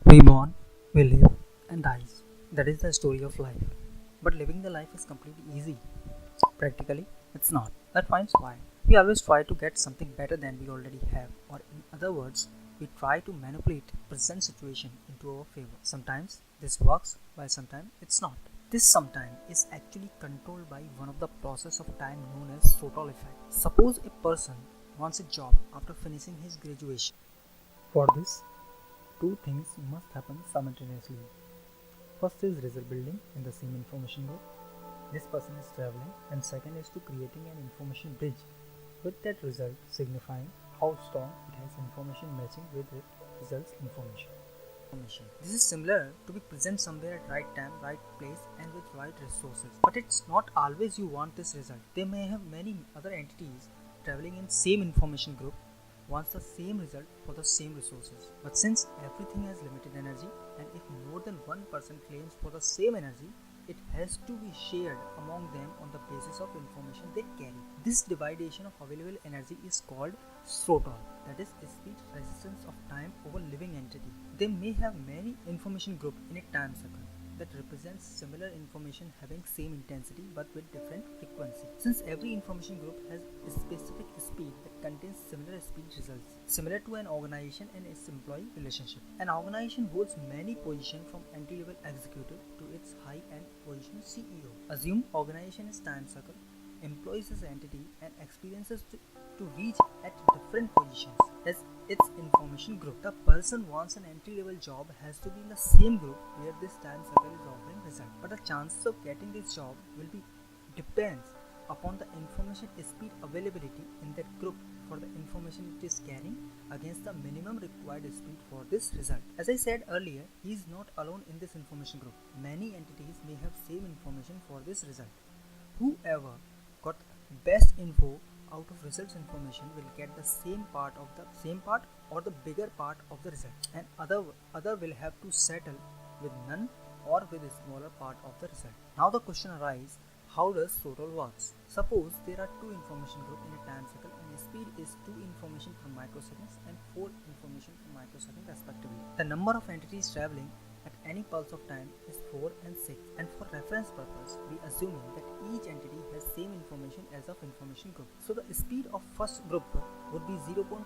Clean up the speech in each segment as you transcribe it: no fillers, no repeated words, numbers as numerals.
We born, we live, and dies. That is the story of life. But living the life is completely easy. Practically, it's not. That finds why. We always try to get something better than we already have, or in other words, we try to manipulate present situation into our favor. Sometimes this works, while sometimes it's not. This sometime is actually controlled by one of the process of time known as SROTOLE effect. Suppose a person wants a job after finishing his graduation. For this, two things must happen simultaneously. First is result building in the same information group. This person is traveling, and second is to creating an information bridge with that result signifying how strong it has information matching with it results information. This is similar to be present somewhere at right time, right place and with right resources. But it's not always you want this result. They may have many other entities traveling in same information group wants the same result for the same resources. But since everything has limited energy and if more than one person claims for the same energy, it has to be shared among them on the basis of information they carry. This dividation of available energy is called SROTOLE, that is speed resistance of time over living entity. They may have many information group in a time cycle that represents similar information having same intensity but with different frequency. Since every information group has a specific speed that contains similar speed results, similar to an organization and its employee relationship. An organization holds many positions from entry-level executive to its high-end position CEO. Assume organization is time cycle, employees as entity and experiences to reach at different positions as its information group. The person wants an entry-level job has to be in the same group where this time cycle is offering result. But the chances of getting this job will be depends upon the information speed availability in that group for the information it is carrying against the minimum required speed for this result. As I said earlier, he is not alone in this information group. Many entities may have same information for this result. Whoever got best info out of results information will get the same part or the bigger part of the result, and other will have to settle with none or with a smaller part of the result. Now the question arises, how does SROTOLE works? Suppose there are two information group in a time cycle and speed is 2 information per microseconds and 4 information per microsecond respectively. The number of entities traveling at any pulse of time is 4 and 6, and for reference purpose we assuming that each entity has same information as of information group. So the speed of first group would be 0.5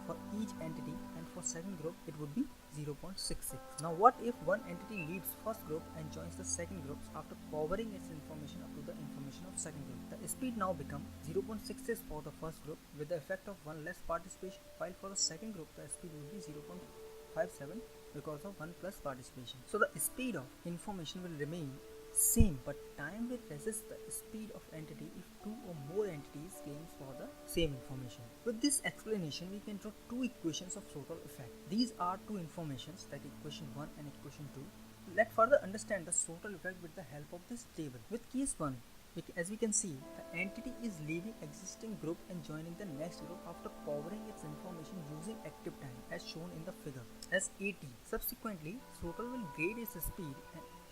for each entity and for second group it would be 0.66. Now what if one entity leaves first group and joins the second group after powering its information up to the information of second group? The speed now becomes 0.66 for the first group with the effect of one less participation, while for the second group the speed will be 0.57 because of 1 plus participation. So the speed of information will remain same, but time will resist the speed of entity if 2 or more entities claims for the same information. With this explanation we can draw two equations of SROTOLE effect. These are two informations, that equation 1 and equation 2. Let's further understand the SROTOLE effect with the help of this table. With case 1, as we can see, the entity is leaving existing group and joining the next group after powering its information using active time as shown in the figure as AT. Subsequently, SROTOLE will grade its speed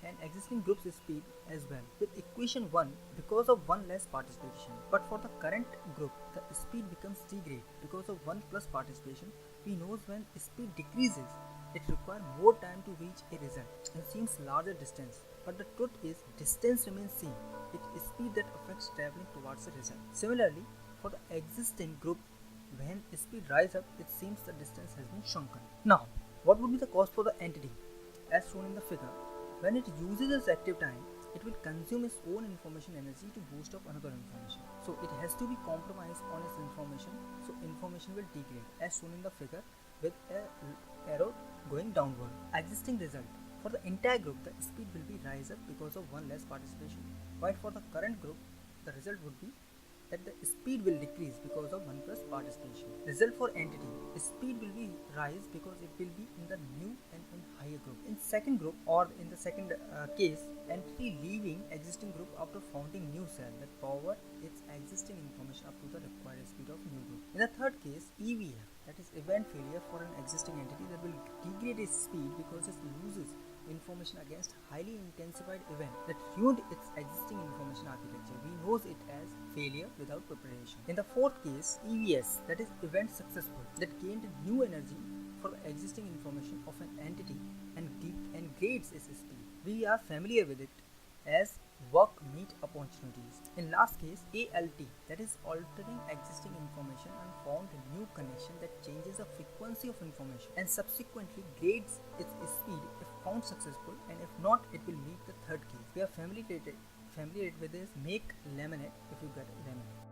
and existing group's speed as well with equation 1 because of 1 less participation. But for the current group, the speed becomes degrade because of 1 plus participation. We know when speed decreases, it requires more time to reach a result and seems larger distance. But the truth is, distance remains same. It is speed that affects traveling towards a result. Similarly, for the existing group, when speed rises up, it seems the distance has been shrunken. Now, what would be the cost for the entity? As shown in the figure, when it uses its active time, it will consume its own information energy to boost up another information. So it has to be compromised on its information, so information will degrade as shown in the figure with an arrow going downward. Existing result. For the entire group, the speed will be rise up because of 1 less participation, while for the current group, the result would be that the speed will decrease because of 1 plus participation. Result for entity, speed will be rise because it will be in the new and in higher group. In second group or in the second case, entity leaving existing group after founding new cell that power its existing information up to the required speed of new group. In the third case, EVF, that is event failure for an existing entity that will degrade its speed because it loses information against highly intensified event that ruined its existing information architecture. We know it as failure without preparation. In the fourth case, EVS, that is event successful, that gained new energy for existing information of an entity and grades its speed. We are familiar with it as work meet opportunities. In last case, ALT, that is altering existing information and found a new connection that changes the frequency of information and subsequently grades its speed if found successful, and if not, it will meet the third case. We are familiar with this. Make lemonade if you get lemon.